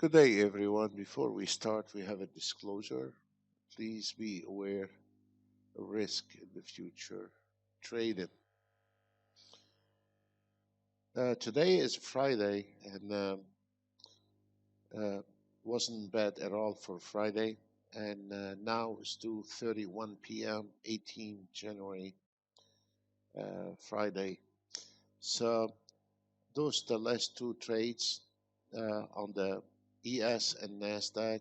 Good day, everyone. Before we start, we have a disclosure. Please be aware of risk in the future trading. Today is Friday, and uh, wasn't bad at all for Friday. And now it's 2:31 p.m., 18 January, Friday. So those the last two trades on the ES and Nasdaq.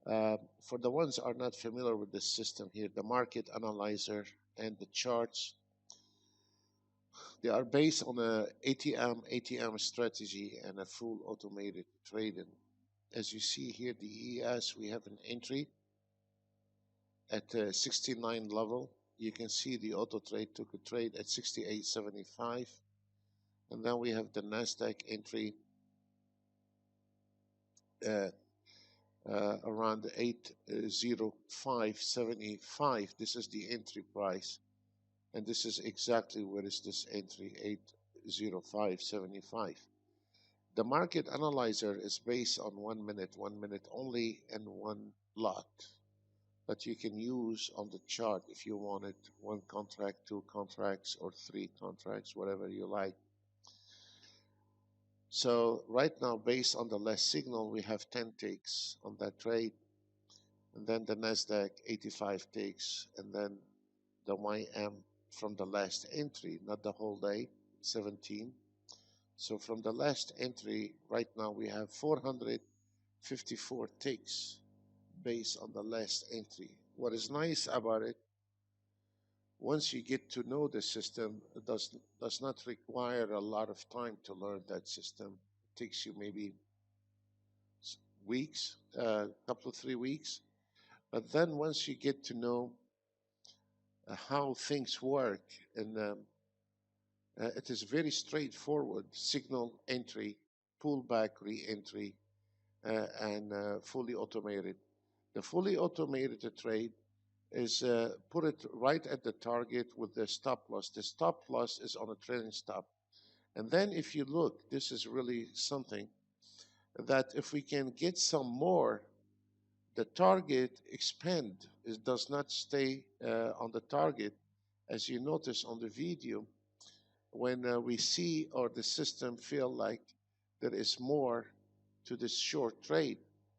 For the ones are not familiar with the system here, the market analyzer and the charts, they are based on a ATM strategy and a full automated trading. As you see here, the ES, we have an entry at 69 level. You can see the auto trade took a trade at 68.75, and then we have the Nasdaq entry uh, around 805.75. This is the entry price, and this is exactly where is this entry, 805.75. The market analyzer is based on 1 minute only, and one lot. But you can use on the chart if you wanted one contract, two contracts, or three contracts, whatever you like. So right now, based on the last signal, we have 10 ticks on that trade, and then the Nasdaq 85 ticks, and then the YM from the last entry, not the whole day, 17. So from the last entry, right now we have 454 ticks based on the last entry. What is nice about it, once you get to know the system, it does not require a lot of time to learn that system. It takes you maybe weeks, a couple of 3 weeks. But then once you get to know how things work, and it is very straightforward: signal entry, pullback re-entry, and fully automated. The fully automated trade is put it right at the target with the stop loss. The stop loss is on a trailing stop. And then if you look, this is really something that if we can get some more, the target expand. It does not stay on the target. As you notice on the video, when we see or the system feel like there is more to this short trade,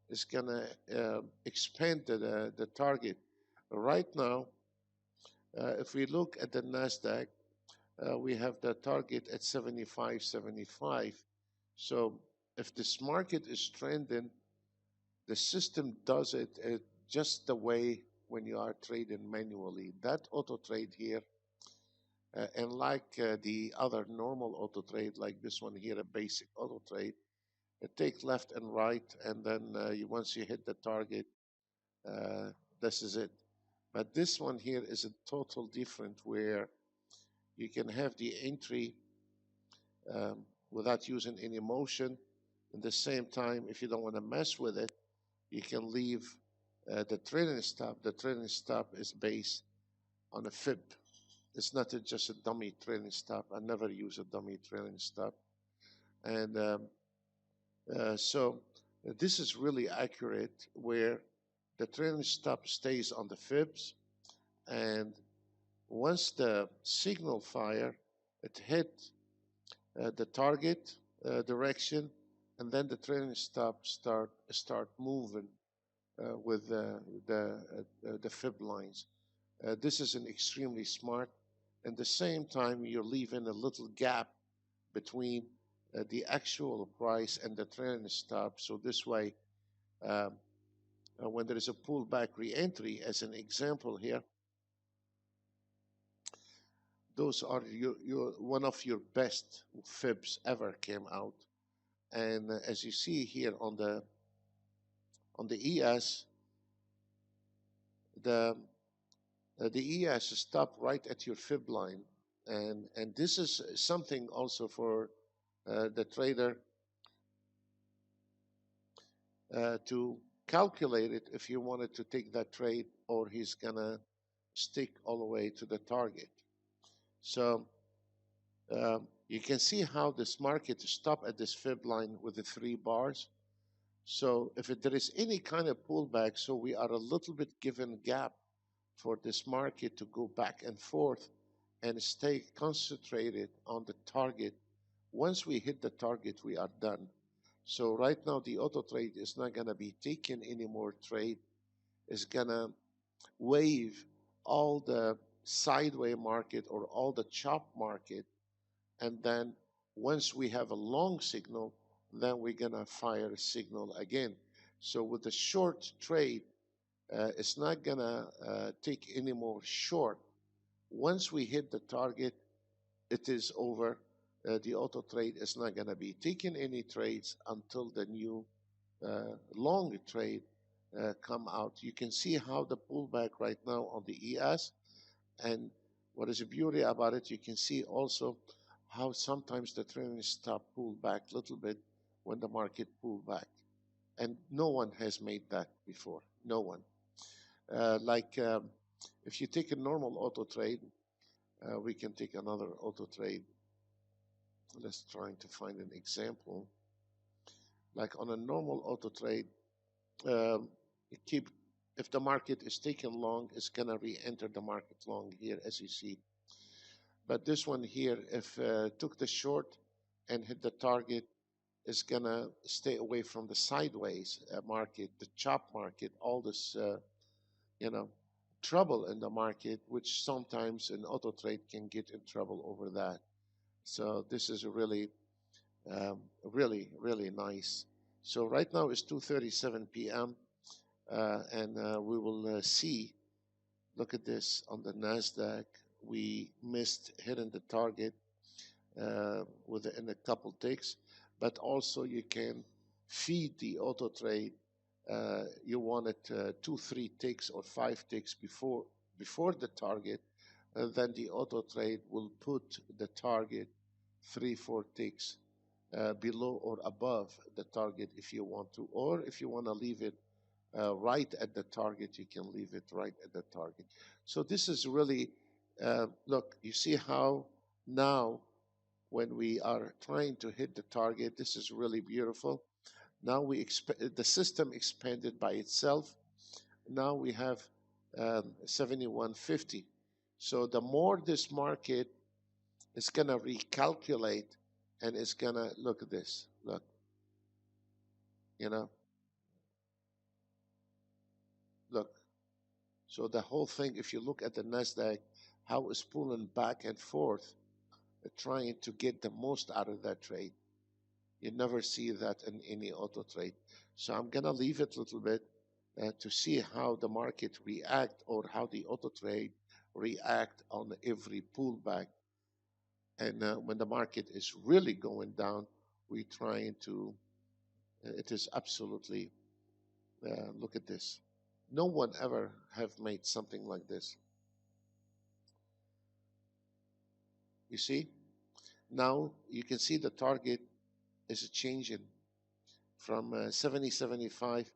it's going to expand the target. Right now, if we look at the NASDAQ, we have the target at 75.75. So if this market is trending, the system does it just the way when you are trading manually. That auto trade here, and like the other normal auto trade, like this one here, a basic auto trade, it take left and right, and then once you hit the target, this is it. But this one here is a total different, where you can have the entry um, without using any motion. At the same time, if you don't want to mess with it, you can leave the trailing stop. The trailing stop is based on a fib. It's not just a dummy trailing stop. I never use a dummy trailing stop. And so this is really accurate, where the trailing stop stays on the fibs, and once the signal fire, it hit the target direction, and then the trailing stop start moving with the fib lines. This is an extremely smart. At the same time, you're leaving a little gap between the actual price and the trailing stop. So this way, um, when there is a pullback re-entry, as an example here, those are your one of your best fibs ever came out. And as you see here on the ES, the ES stop right at your fib line, and this is something also for the trader to calculate it if you wanted to take that trade, or he's gonna stick all the way to the target. So you can see how this market stop at this fib line with the 3 bars. So if there is any kind of pullback, so we are a little bit given gap for this market to go back and forth and stay concentrated on the target. Once we hit the target, we are done. So right now, the auto trade is not going to be taking any more trade. It's going to wave all the sideway market or all the chop market. And then once we have a long signal, then we're going to fire a signal again. So with the short trade, it's not going to take any more short. Once we hit the target, it is over. The auto trade is not going to be taking any trades until the new long trade come out. You can see how the pullback right now on the ES, and what is the beauty about it, you can see also how sometimes the trailing stop pull back a little bit when the market pull back. And no one has made that before. No one. Like if you take a normal auto trade, we can take another auto trade. Let's try to find an example. Like on a normal auto trade, it keep if the market is taken long, it's gonna re-enter the market long here, as you see. But this one here, if took the short and hit the target, is gonna stay away from the sideways market, the chop market, all this, you know, trouble in the market, which sometimes an auto trade can get in trouble over that. So this is really, really nice. So right now it's 2:37 p.m. And we will see. Look at this on the Nasdaq. We missed hitting the target within a couple ticks, but also you can feed the auto trade. You want it 2-3 ticks or 5 ticks before the target, then the auto trade will put the target 3-4 ticks below or above the target if you want to, or if you want to leave it right at the target, you can leave it right at the target. So this is really, look, you see how now when we are trying to hit the target, this is really beautiful. Now the system expanded by itself. Now we have 7150. So the more this market is going to recalculate and it's going to, look at this, look, you know, look. So the whole thing, if you look at the Nasdaq, how it's pulling back and forth, trying to get the most out of that trade. You never see that in any auto trade. So I'm gonna leave it a little bit to see how the market react or how the auto trade react on every pullback. And when the market is really going down, we trying to. It is absolutely. Look at this. No one ever have made something like this. You see? Now you can see the target is changing from 70.75.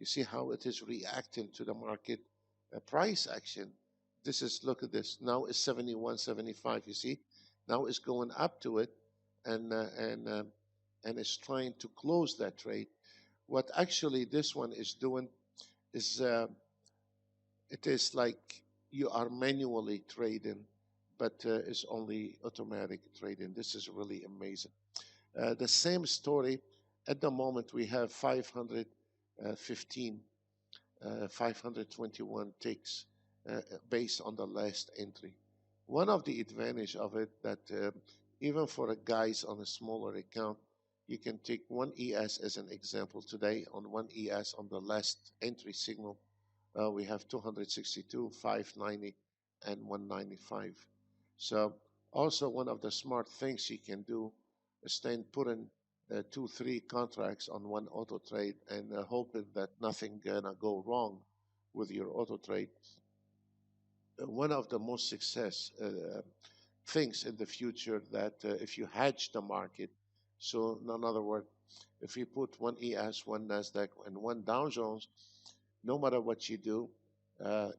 You see how it is reacting to the market price action. This is, look at this. Now it's 71.75. You see? Now it's going up to it, and it's trying to close that trade. What actually this one is doing is it is like you are manually trading, but it's only automatic trading. This is really amazing. The same story. At the moment, we have 515, 521 ticks based on the last entry. One of the advantage of it that even for a guys on a smaller account, you can take one ES as an example. Today on one ES on the last entry signal, we have 262, 590, and 195. So also one of the smart things you can do is then put in 2-3 contracts on one auto trade and hoping that nothing gonna go wrong with your auto trade. One of the most success things in the future that if you hedge the market, so in other words, if you put one ES, one Nasdaq, and one Dow Jones, no matter what you do,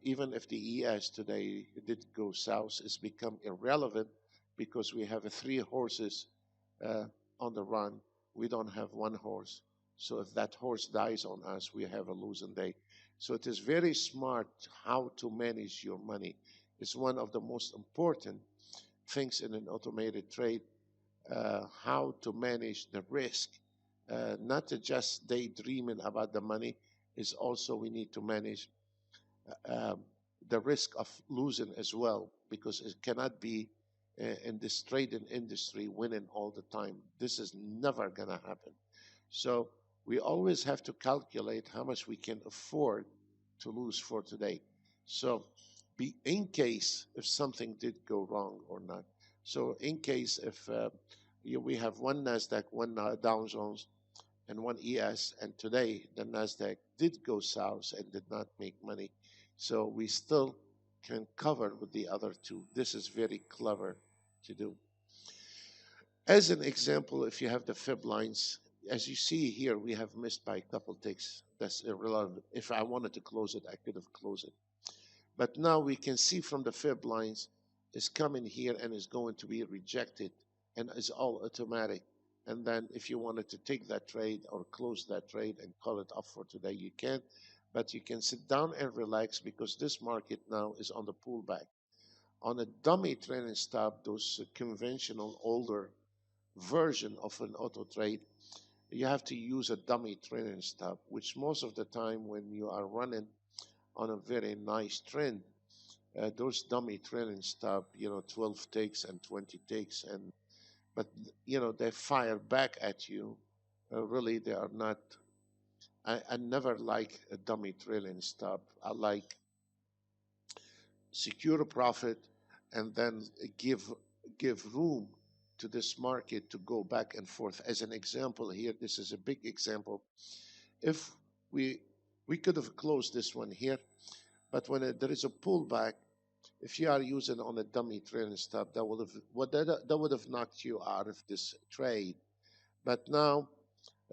even if the ES today did go south, it's become irrelevant because we have 3 horses on the run. We don't have one horse. So if that horse dies on us, we have a losing day. So it is very smart how to manage your money. It's one of the most important things in an automated trade, how to manage the risk, not to just daydreaming about the money, is also we need to manage um, the risk of losing as well, because it cannot be in this trading industry winning all the time. This is never going to happen. So we always have to calculate how much we can afford to lose for today. So be in case if something did go wrong or not. So in case if we have one Nasdaq, one Dow Jones, and one ES, and today the Nasdaq did go south and did not make money, so we still can cover with the other two. This is very clever to do. As an example, if you have the fib lines, as you see here, we have missed by a couple ticks. That's irrelevant. If I wanted to close it, I could have closed it. But now we can see from the fib lines is coming here and is going to be rejected and is all automatic. And then if you wanted to take that trade or close that trade and call it off for today, you can. But you can sit down and relax because this market now is on the pullback. On a dummy trailing stop, those conventional older version of an auto trade, you have to use a dummy trailing stop, which most of the time when you are running on a very nice trend, those dummy trailing stop, 12 takes and 20 takes, but they fire back at you. Really, they are not. I never like a dummy trailing stop. I like secure a profit and then give room to this market to go back and forth. As an example here, this is a big example. If we we could have closed this one here, but when there is a pullback, if you are using on a dummy trailing stop, that would have knocked you out of this trade. But now,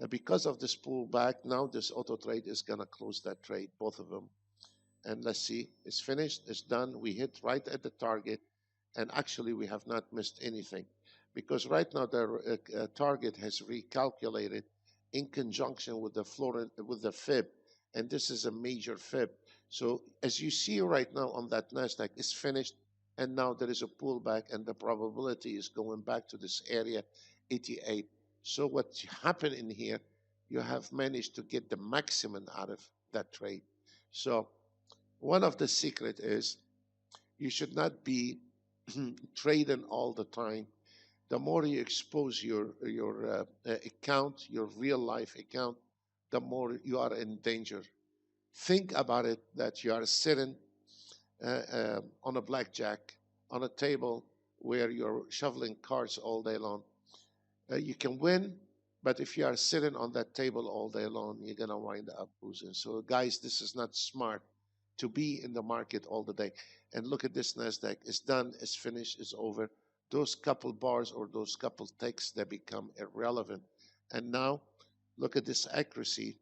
because of this pullback, now this auto trade is gonna close that trade, both of them. And let's see, it's finished, it's done. We hit right at the target, and actually we have not missed anything because right now the target has recalculated in conjunction with the fib, and this is a major fib. So as you see right now on that Nasdaq, it's finished, and now there is a pullback, and the probability is going back to this area 88. So what happened in here, you have managed to get the maximum out of that trade. So one of the secret is you should not be trading all the time. The more you expose your account, your real life account, the more you are in danger. Think about it that you are sitting on a blackjack on a table where you're shoveling cards all day long. You can win, but if you are sitting on that table all day long, you're going to wind up losing. So, guys, this is not smart to be in the market all the day. And look at this NASDAQ. It's done, it's finished, it's over. Those couple bars or those couple ticks, they become irrelevant. And now, look at this accuracy.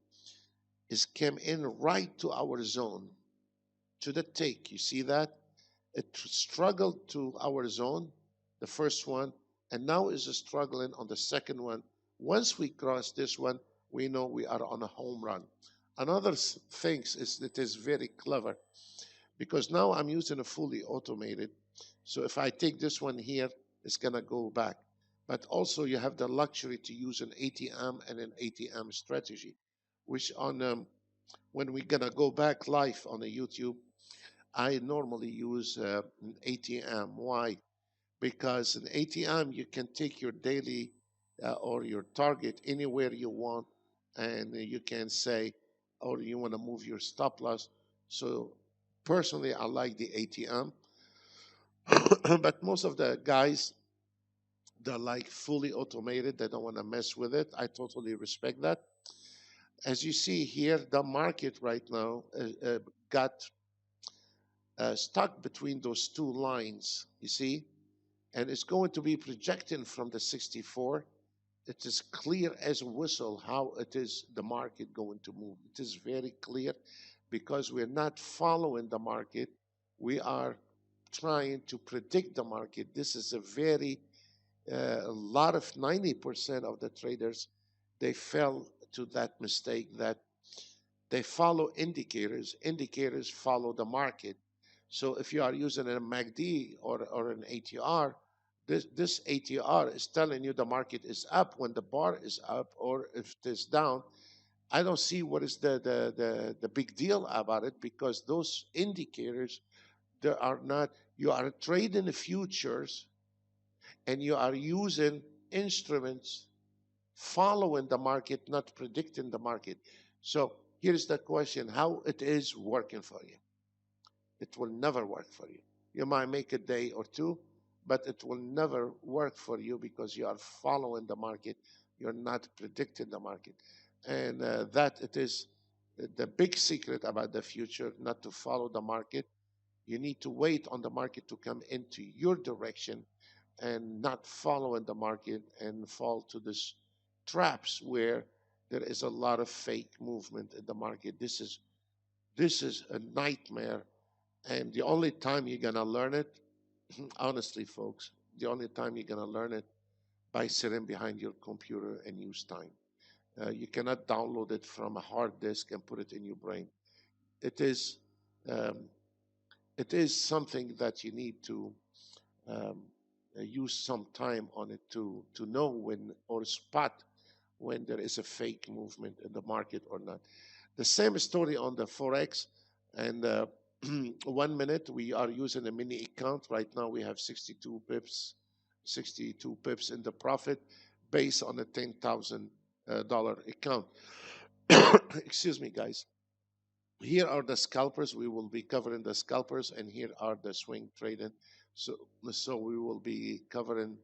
It came in right to our zone, to the tick. You see that? It struggled to our zone, the first one, and now is struggling on the second one. Once we cross this one, we know we are on a home run. Another thing is it is very clever because now I'm using a fully automated. So if I take this one here, it's going to go back. But also you have the luxury to use an ATM and an ATM strategy, which on when we're going to go back live on the YouTube, I normally use an ATM. Why? Because an ATM, you can take your daily or your target anywhere you want, and you can say, or you want to move your stop loss. So personally, I like the ATM, but most of the guys, they're like fully automated. They don't want to mess with it. I totally respect that. As you see here, the market right now got stuck between those two lines, you see, and it's going to be projecting from the 64. It is clear as a whistle how it is the market going to move. It is very clear because we're not following the market. We are trying to predict the market. This is a very, a lot of 90% of the traders, they fell to that mistake that they follow indicators. Indicators follow the market. So if you are using a MACD or an ATR, this ATR is telling you the market is up when the bar is up, or if it is down. I don't see what is the big deal about it, because those indicators, there are not, you are trading the futures and you are using instruments following the market, not predicting the market. So here's the question: how it is working for you? It will never work for you. You might make a day or two, but it will never work for you because you are following the market. You're not predicting the market. And that it is the big secret about the future, not to follow the market. You need to wait on the market to come into your direction and not following the market and fall to this traps where there is a lot of fake movement in the market. This is a nightmare, and the only time you're gonna learn it, honestly, folks, the only time you're gonna learn it by sitting behind your computer and use time. You cannot download it from a hard disk and put it in your brain. It is um, it is something that you need to um, use some time on it to know when, or spot when there is a fake movement in the market or not. The same story on the forex, and 1 minute we are using a mini account. Right now we have 62 pips in the profit based on a $10,000 account. Excuse me, guys. Here are the scalpers. We will be covering the scalpers, and here are the swing trading. So, so we will be covering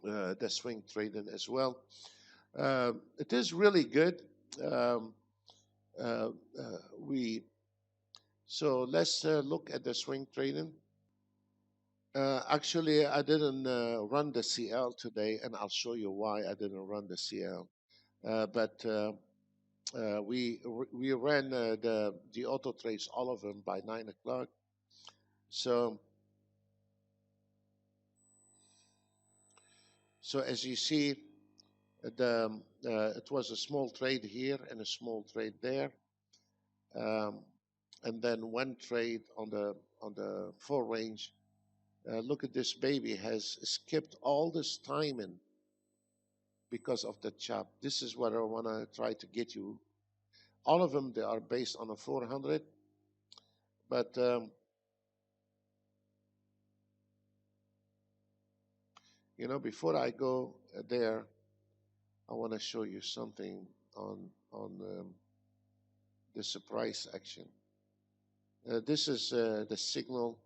the swing trading as well. It is really good. Um, uh, we So let's look at the swing trading. Actually, I didn't run the CL today, and I'll show you why I didn't run the CL. But we ran the auto trades, all of them, by 9 o'clock. So as you see, it was a small trade here and a small trade there, um, and then one trade on the full range. Look at this baby, has skipped all this timing because of the chop. This is what I want to try to get you. All of them, they are based on a 400, but before I go there, I want to show you something on this price action. This is the signal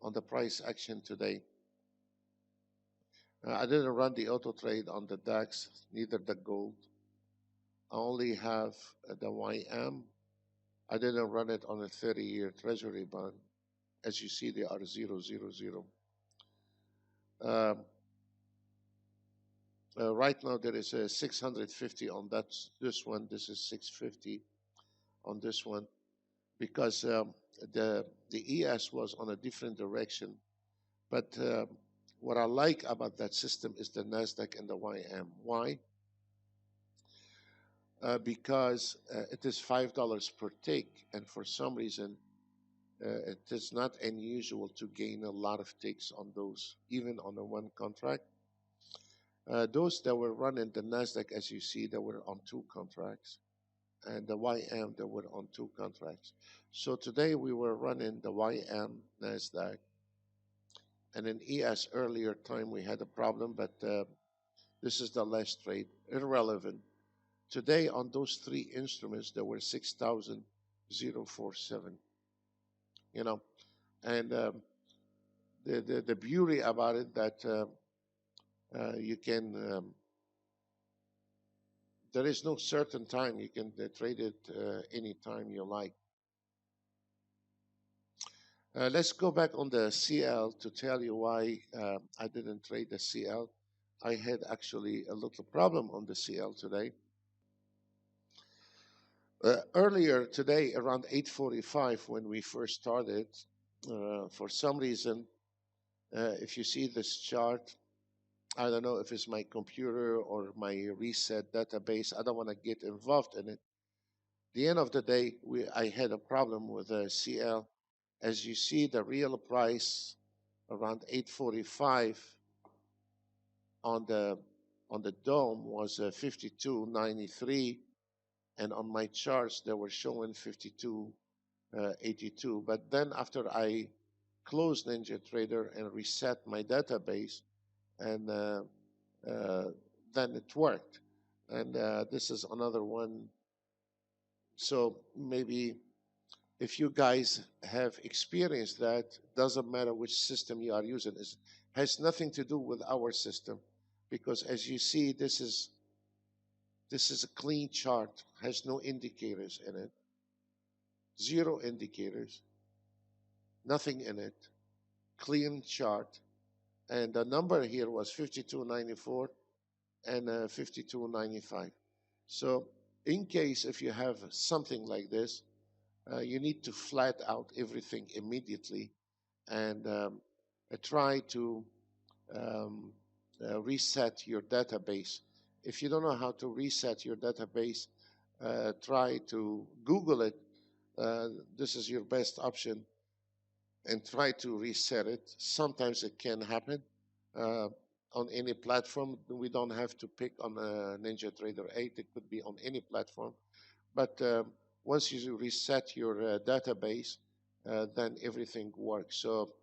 on the price action today. I didn't run the auto trade on the DAX, neither the gold. I only have the YM. I didn't run it on a 30-year treasury bond. As you see, they are 000. Um, right now, there is a 650 on this one. This is 650 on this one, because the ES was on a different direction. But what I like about that system is the Nasdaq and the YM. Why? Because it is $5 per tick, and for some reason, it is not unusual to gain a lot of ticks on those, even on a one contract. Those that were running the Nasdaq, as you see, they were on two contracts, and the YM, they were on two contracts. So today we were running the YM Nasdaq, and in ES earlier time we had a problem, but this is the last trade, irrelevant. Today on those three instruments there were 6,047. And the beauty about it that you can there is no certain time. You can trade it anytime you like. Let's go back on the CL to tell you why I didn't trade the CL. I had actually a little problem on the CL today. Earlier today, around 8:45, when we first started, for some reason, if you see this chart, I don't know if it's my computer or my reset database. I don't want to get involved in it. The end of the day, I had a problem with CL. As you see, the real price around 845 on the dome was 52.93, and on my charts they were showing 52.82. But then after I closed NinjaTrader and reset my database, and uh, then it worked. And this is another one. So maybe if you guys have experienced that, doesn't matter which system you are using. It has nothing to do with our system, because as you see, this is a clean chart, has no indicators in it, zero indicators, nothing in it, clean chart, and the number here was 52.94 and 52.95. So in case if you have something like this, you need to flat out everything immediately and try to um, reset your database. If you don't know how to reset your database, try to Google it. This is your best option, and try to reset it. Sometimes it can happen uh, on any platform. We don't have to pick on NinjaTrader 8. It could be on any platform. But once you reset your database, then everything works. So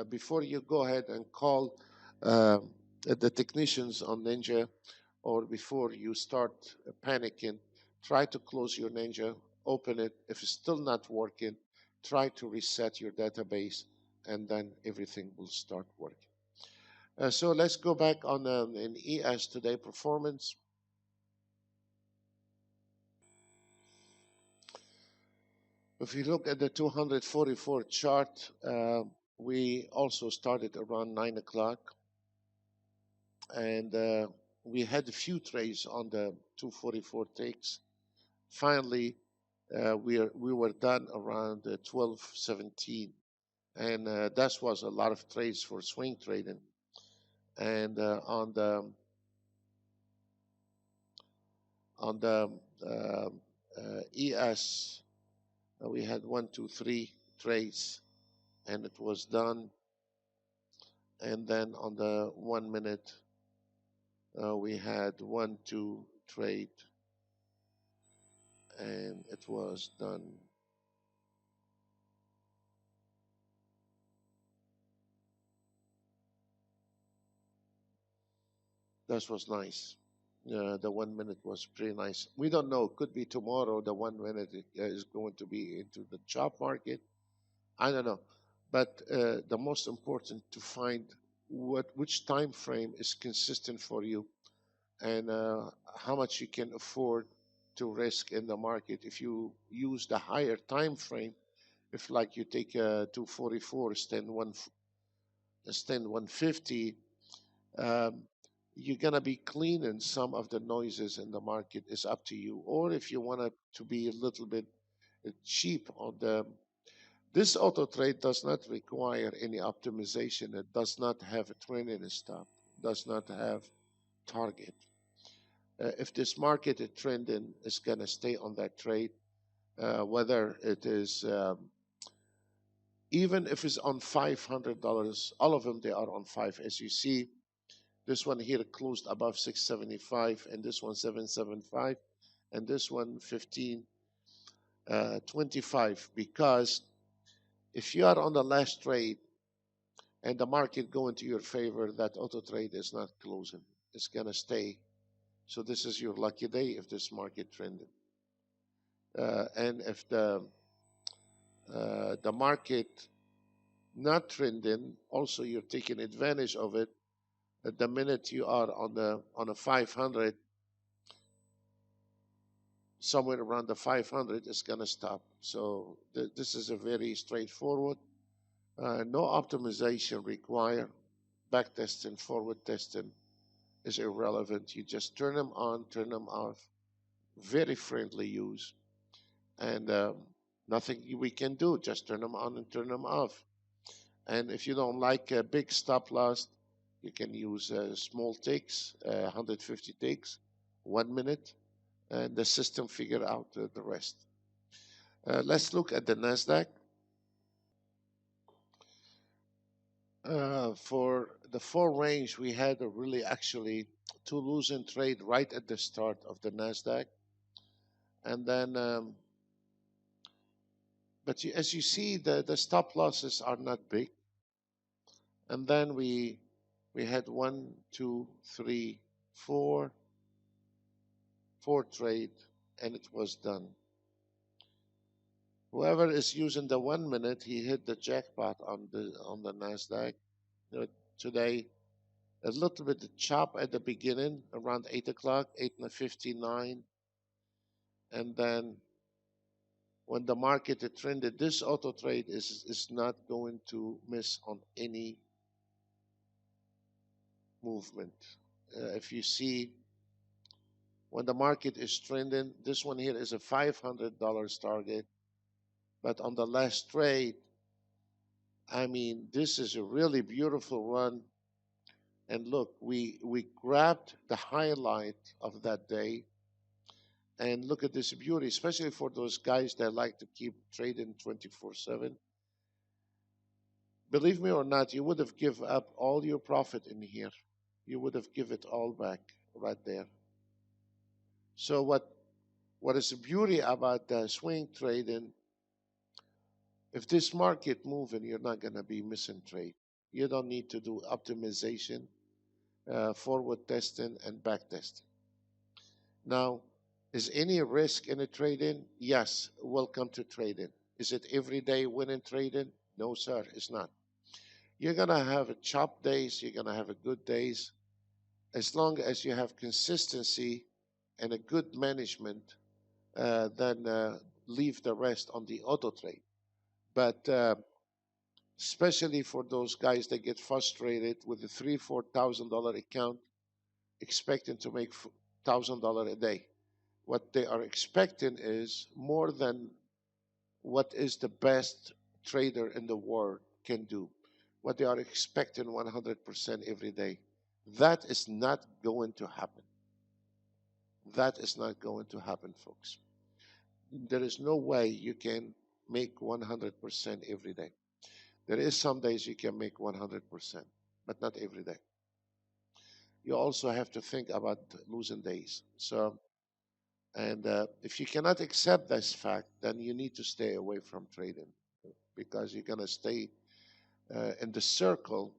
before you go ahead and call uh, the technicians on Ninja, or before you start panicking, try to close your Ninja, open it. If it's still not working, try to reset your database, and then everything will start working. So let's go back on an ES today performance. If you look at the 244 chart, we also started around 9 o'clock, and we had a few trades on the 244 ticks. Finally, we were done around 12:17, and that was a lot of trades for swing trading. And on the ES, we had 1, 2, 3 trades, and it was done. And then on the 1 minute, we had 1, 2 trade, and it was done. That was nice. The 1 minute was pretty nice. We don't know. Could be tomorrow. The 1 minute is going to be into the job market. I don't know. But the most important to find which time frame is consistent for you, and how much you can afford to risk in the market. If you use the higher time frame, if like you take a 244 stand 150, um, you're gonna be cleaning some of the noises in the market. It's up to you. Or if you want it to be a little bit cheap on the this auto trade does not require any optimization. It does not have a trailing stop, does not have target. If this market is trending, it's going to stay on that trade, whether it is, even if it's on $500, all of them, they are on five. As you see, this one here closed above 675, and this one 775, and this one 1525. Because if you are on the last trade and the market go into your favor, that auto trade is not closing. It's going to stay. So this is your lucky day if this market trended. And if the market not trending, also you're taking advantage of it. At the minute you are on a 500, somewhere around the 500, it's going to stop. So this is a very straightforward. No optimization required. Back testing, forward testing is irrelevant. You just turn them on, turn them off. Very friendly use, and nothing we can do. Just turn them on and turn them off. And if you don't like a big stop loss, You can use small ticks, 150 ticks, 1 minute, and the system figure out the rest. Let's look at the Nasdaq. For the full range, we had a really actually two losing trade right at the start of the Nasdaq, and then but as you see, the stop losses are not big, and then we had one, two, three, four trade, and it was done. Whoever is using the 1 minute, he hit the jackpot on the Nasdaq. You know, today a little bit chop at the beginning around 8 o'clock, 8:59, and then when the market trended, this auto trade is not going to miss on any movement. If you see when the market is trending, this one here is a $500 target, but on the last trade, I mean, this is a really beautiful run. And look, we grabbed the highlight of that day, and look at this beauty, especially for those guys that like to keep trading 24/7. Believe me or not, you would have give up all your profit in here. You would have give it all back right there. So what is the beauty about the swing trading? If this market moving, you're not going to be missing trade. You don't need to do optimization, forward testing, and back testing. Now, is any risk in a trading? Yes. Welcome to trading. Is it every day winning trading? No, sir, it's not. You're going to have a chop days. You're going to have a good days. As long as you have consistency and a good management, then leave the rest on the auto trade. But especially for those guys that get frustrated with a $3,000-4,000 account, expecting to make $1,000 a day. What they are expecting is more than what is the best trader in the world can do. What they are expecting 100% every day. That is not going to happen. That is not going to happen, folks. There is no way you can make 100% every day. There is some days you can make 100%, but not every day. You also have to think about losing days. So, and if you cannot accept this fact, then you need to stay away from trading because you're going to stay in the circle.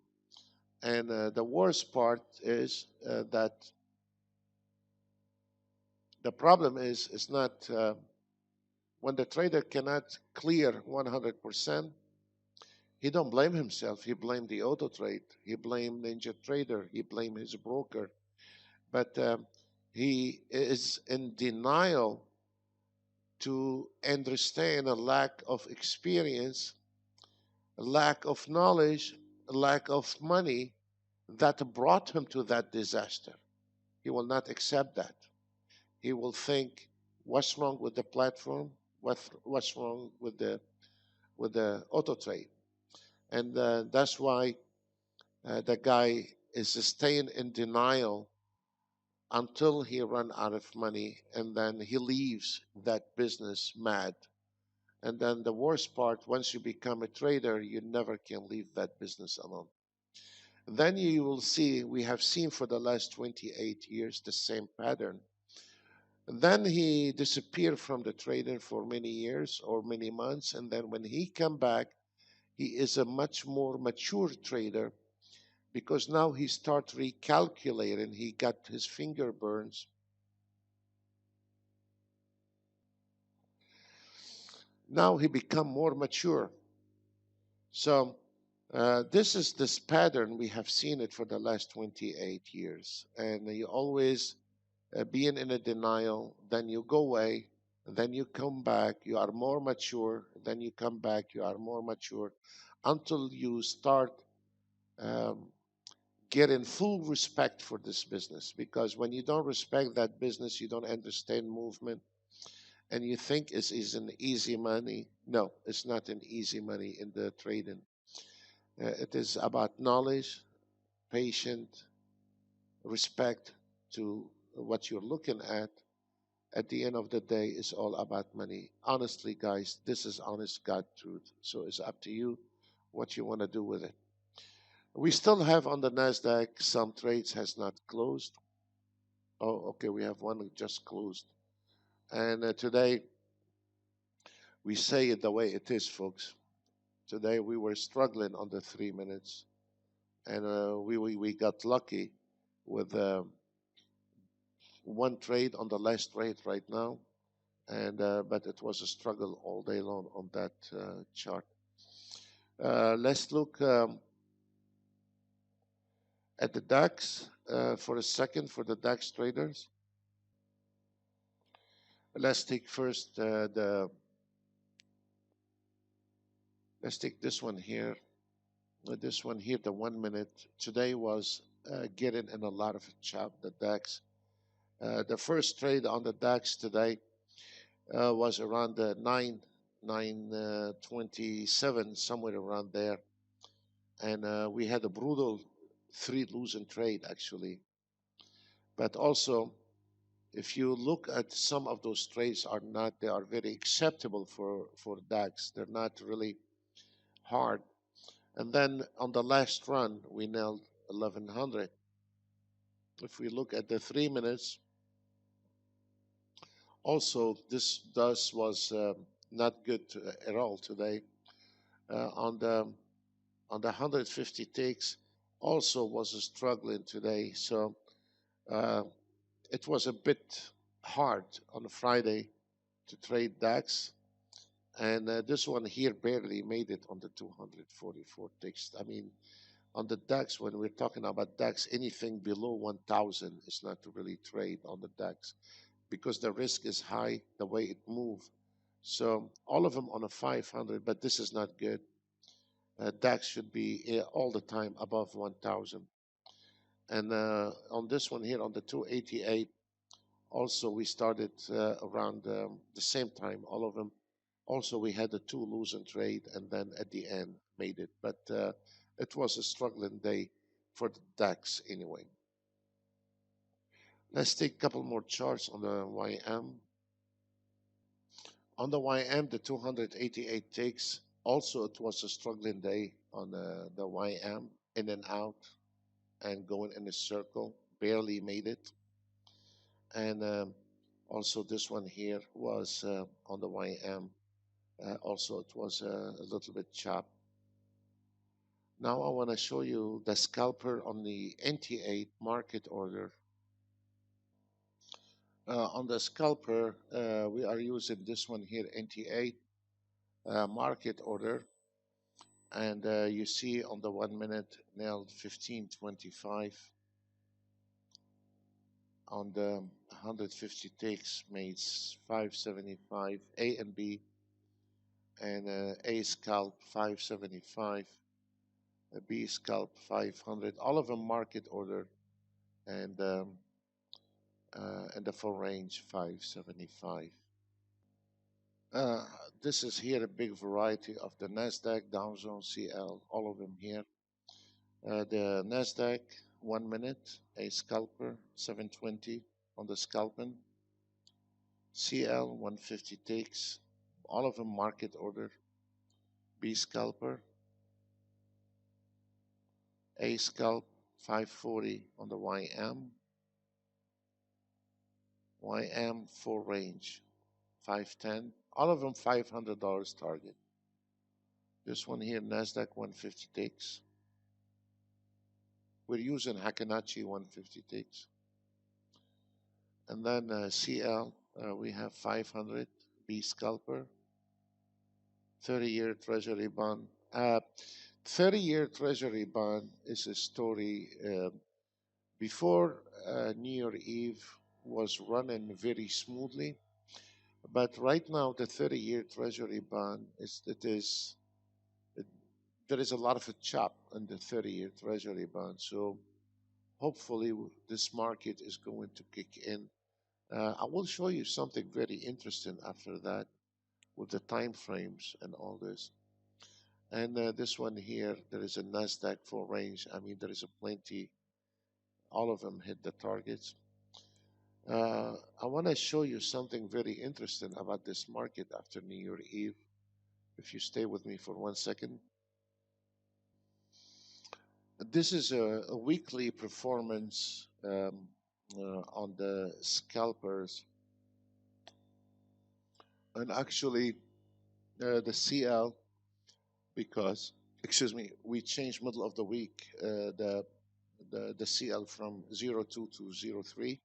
And the worst part is that the problem is not when the trader cannot clear 100%. He don't blame himself. He blamed the auto trade. He blamed Ninja Trader. He blamed his broker. But he is in denial to understand a lack of experience, a lack of knowledge, a lack of money that brought him to that disaster. He will not accept that. He will think, what's wrong with the platform? What's wrong with the auto trade? And that's why the guy is staying in denial until he run out of money, and then he leaves that business mad. And then the worst part, once you become a trader, you never can leave that business alone. Then you will see, we have seen for the last 28 years the same pattern. And then he disappeared from the trading for many years or many months, and then when he come back, he is a much more mature trader because now he starts recalculating. He got his finger burns. Now he become more mature. So this is this pattern. We have seen it for the last 28 years. And you always being in a denial, then you go away, then you come back, you are more mature, then you come back, you are more mature, until you start um, getting full respect for this business. Because when you don't respect that business, you don't understand movement, and you think is an easy money. No, it's not an easy money in the trading. It is about knowledge, patient, respect to what you're looking at the end of the day, is all about money. Honestly, guys, this is honest God truth. So it's up to you what you want to do with it. We still have on the Nasdaq some trades has not closed. Oh, okay, we have one that just closed. And today we say it the way it is, folks. Today we were struggling on the 3 minutes, and we got lucky with one trade on the last trade right now, and but it was a struggle all day long on that chart. Let's look at the DAX for a second for the DAX traders. Let's take first the. Let's take this one here. This one here, the 1 minute. Today was getting in a lot of chop. The DAX. The first trade on the DAX today was around the 927, somewhere around there, and we had a brutal three losing trade actually. But also, if you look at some of those trades, are not they are very acceptable for DAX. They're not really hard. And then on the last run, we nailed 1100. If we look at the 3 minutes, also this was not good at all today. On the 150 ticks, also was struggling today. So uh, it was a bit hard on a Friday to trade DAX. And this one here barely made it on the 244 ticks. I mean, on the DAX, when we're talking about DAX, anything below 1,000 is not to really trade on the DAX because the risk is high the way it moves. So all of them on a 500, but this is not good. DAX should be all the time above 1,000. And on this one here, on the 288, also we started around the same time, all of them. Also, we had a two losing trade, and then at the end made it. But it was a struggling day for the DAX anyway. Let's take a couple more charts on the YM. On the YM, the 288 ticks. Also, it was a struggling day on the YM, in and out, and going in a circle. Barely made it. And also, this one here was on the YM. Also, it was a little bit chopped. Now I want to show you the scalper on the NT8 market order. On the scalper, we are using this one here, NT8 market order. And you see on the 1 minute nailed 1525. On the 150 ticks made 575. A and B, and A scalp 575. B scalp 500. All of them market order, and the full range 575. Uh, this is here a big variety of the Nasdaq, Dow Jones, CL, all of them here. The Nasdaq 1 minute, a scalper 720 on the scalping. CL 150 ticks, all of them market order. B scalper, A scalp 540 on the YM. YM full range 510. All of them $500 target. This one here, Nasdaq 150 ticks. We're using Hakanachi 150 ticks. And then CL, we have 500 B scalper. 30-year Treasury bond. 30-year Treasury bond is a story. Before New Year Eve was running very smoothly, but right now the 30-year Treasury bond there is a lot of a chop on the 30-year Treasury bond. So hopefully this market is going to kick in. I will show you something very interesting after that with the time frames and all this. And this one here, there is a NASDAQ full range. I mean, there is a plenty. All of them hit the targets. I want to show you something very interesting about this market after New Year Eve. If you stay with me for 1 second. This is a weekly performance on the scalpers. And actually, the CL, because, excuse me, we changed middle of the week the CL from 02 to 03.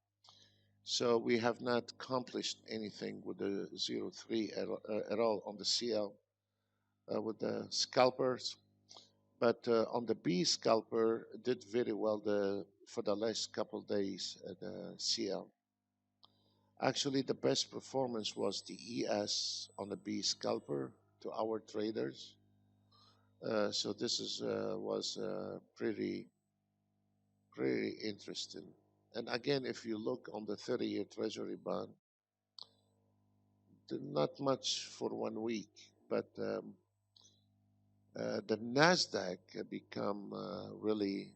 So we have not accomplished anything with the 03 at all on the CL with the scalpers. But on the B scalper, did very well for the last couple days at the CL. Actually, the best performance was the ES on the B scalper to our traders. So this was pretty interesting. And again, if you look on the 30-year Treasury bond, not much for 1 week, but the Nasdaq become really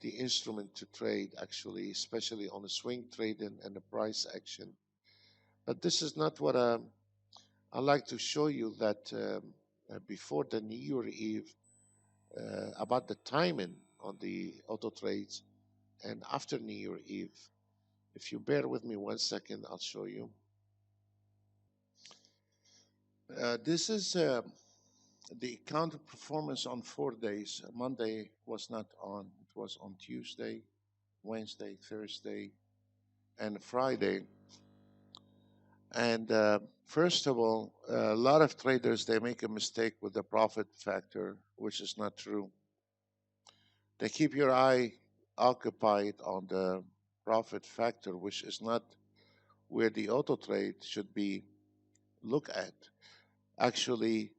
the instrument to trade, actually, especially on the swing trading and the price action. But this is not what I like to show you that before the New Year Eve about the timing on the auto trades and after New Year Eve. If you bear with me 1 second, I'll show you. This is the counter performance on 4 days. Monday was not on. It was on Tuesday, Wednesday, Thursday, and Friday. And first of all, a lot of traders, they make a mistake with the profit factor, which is not true. They keep your eye occupied on the profit factor, which is not where the auto trade should be looked at. Actually,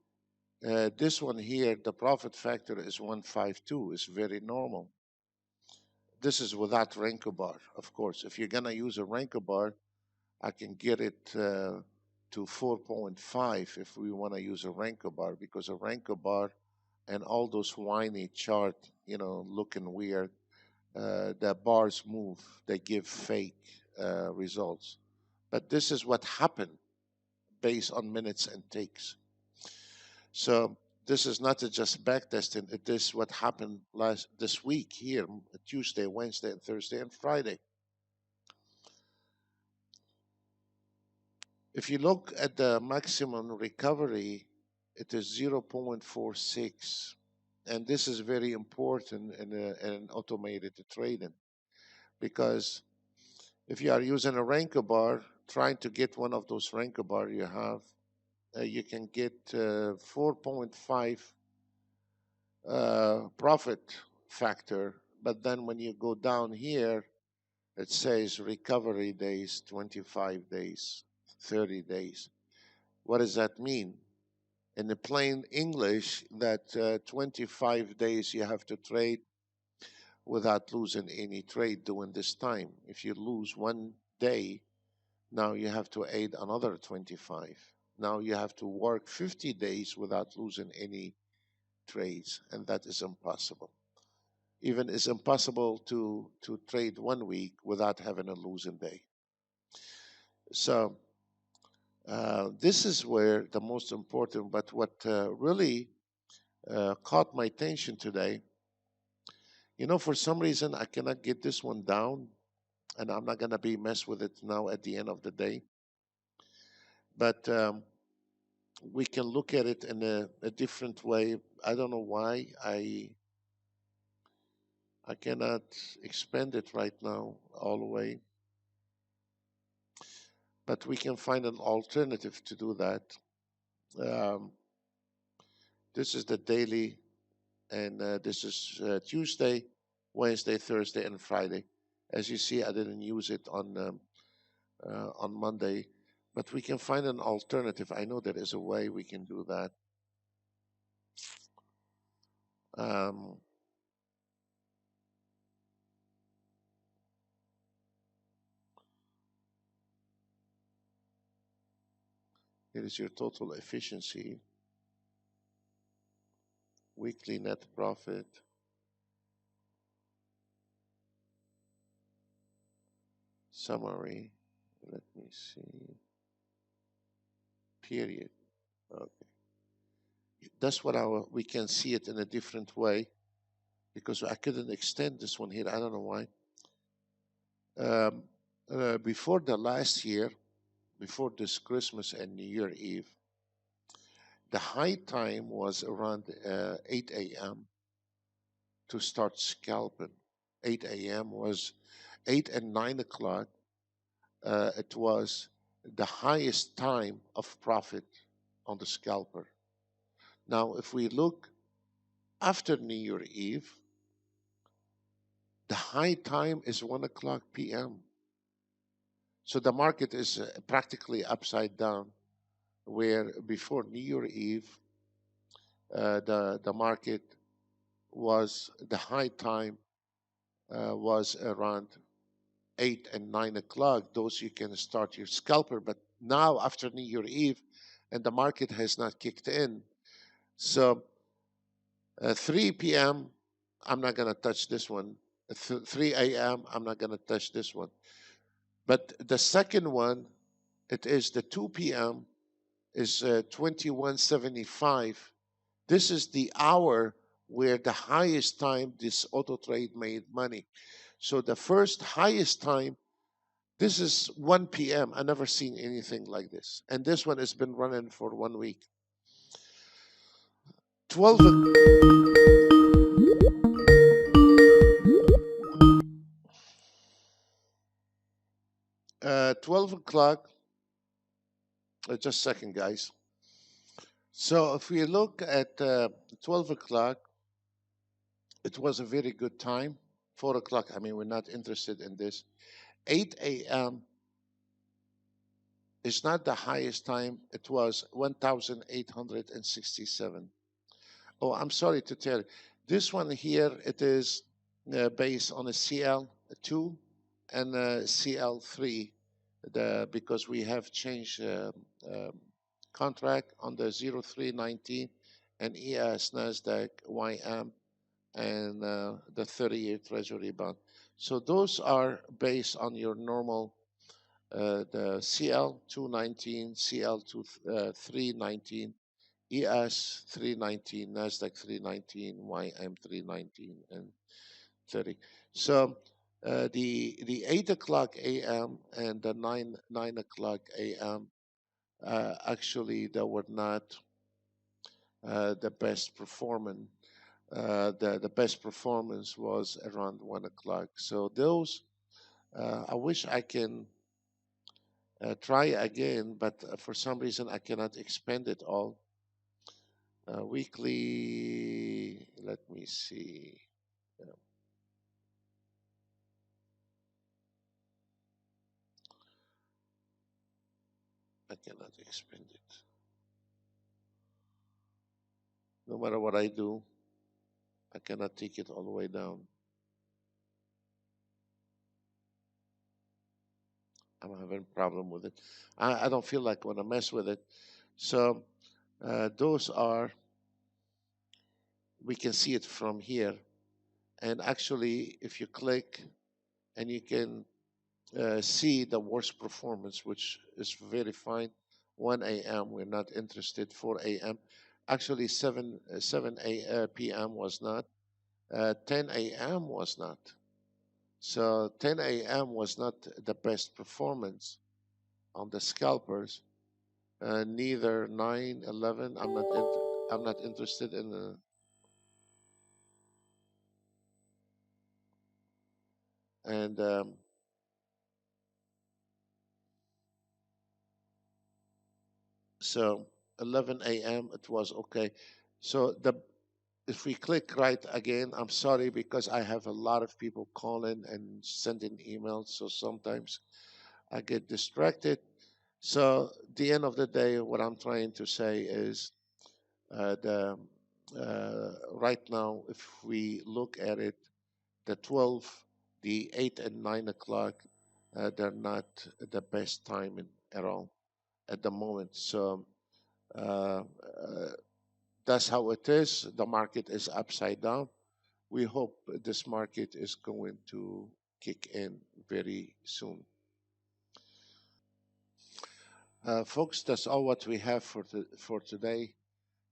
this one here, the profit factor is 152, is very normal. This is without Renko bar, of course. If you're going to use a Renko bar, I can get it to 4.5 if we want to use a Renko bar, because a Renko bar and all those whiny chart, looking weird, the bars move, they give fake results. But this is what happened based on minutes and takes. So this is not just back testing. It is what happened this week here, Tuesday, Wednesday, and Thursday, and Friday. If you look at the maximum recovery, it is 0.46. And this is very important in automated trading, because if you are using a Renko bar, trying to get one of those Renko bar you have, you can get 4.5 profit factor. But then when you go down here, it says recovery days, 25 days, 30 days. What does that mean? In the plain English, that 25 days you have to trade without losing any trade during this time. If you lose 1 day, now you have to add another 25. Now you have to work 50 days without losing any trades, and that is impossible. Even it's impossible to trade 1 week without having a losing day. So this is where the most important, but what really caught my attention today, for some reason I cannot get this one down, and I'm not going to be messed with it now at the end of the day. But we can look at it in a different way. I don't know why I cannot expand it right now all the way. But we can find an alternative to do that. This is the daily, and this is Tuesday, Wednesday, Thursday, and Friday. As you see, I didn't use it on Monday, but we can find an alternative. I know there is a way we can do that. Here is your total efficiency, weekly net profit, summary. Let me see. Period. Okay. That's what we can see it in a different way because I couldn't extend this one here. I don't know why. Um, before the last year, before this Christmas and New Year Eve, the high time was around 8 a.m. to start scalping. 8 a.m. was 8 and 9 o'clock. It was the highest time of profit on the scalper. Now, if we look after New Year Eve, the high time is 1 o'clock p.m. So the market is practically upside down, where before New Year Eve, the market was the high time was around 8 and 9 o'clock. Those you can start your scalper. But now after New Year Eve, and the market has not kicked in, so 3 p.m. I'm not going to touch this one. 3 a.m. I'm not going to touch this one. But the second one, it is the 2 p.m. is 2175. This is the hour where the highest time this auto trade made money. So the first highest time, this is 1 p.m. I never seen anything like this. And this one has been running for 1 week. 12, 12 o'clock, just a second, guys. So if we look at 12 o'clock, it was a very good time. 4 o'clock, I mean, we're not interested in this. 8 a.m. is not the highest time. It was 1,867. Oh, I'm sorry to tell you. This one here, it is based on a CL2 and a CL3 because we have changed contract on the 0319 and ES, NASDAQ, YM, and the 30-year Treasury bond. So those are based on your normal, the CL219, CL319, ES 319, NASDAQ 319, YM 319, and 30. So the 8 o'clock a.m. and the 9 o'clock a.m. Actually, they were not the best performing. The best performance was around 1 o'clock. So those, I wish I can try again, but for some reason I cannot expand it all. Weekly, let me see. I cannot expand it. No matter what I do, I cannot take it all the way down. I'm having a problem with it. I don't feel like I want to mess with it. So those are, we can see it from here. And actually, if you click and you can see the worst performance, which is very fine. 1 a.m. we're not interested. 4 a.m. Actually, 7 p.m. was not. 10 a.m. was not. So 10 a.m. was not the best performance on the scalpers. Neither 9, 11. I'm not interested in the. And so 11 a.m. it was okay. So the if we click right again, I'm sorry because I have a lot of people calling and sending emails, so sometimes I get distracted. So the end of the day, what I'm trying to say is the right now, if we look at it, the 12, the 8 and 9 o'clock, they're not the best timing at all. at the moment. So uh, uh, that's how it is. The market is upside down. We hope this market is going to kick in very soon. Folks, that's all what we have for today.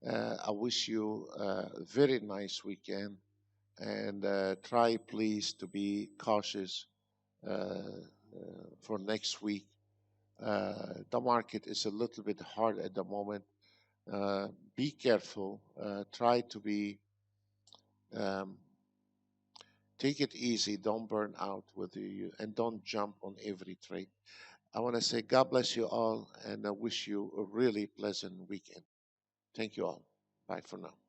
I wish you a very nice weekend, and try please to be cautious for next week. The market is a little bit hard at the moment. Uh, be careful. Try to be um, take it easy. Don't burn out with you, and don't jump on every trade. I want to say God bless you all, and I wish you a really pleasant weekend. Thank you all. Bye for now.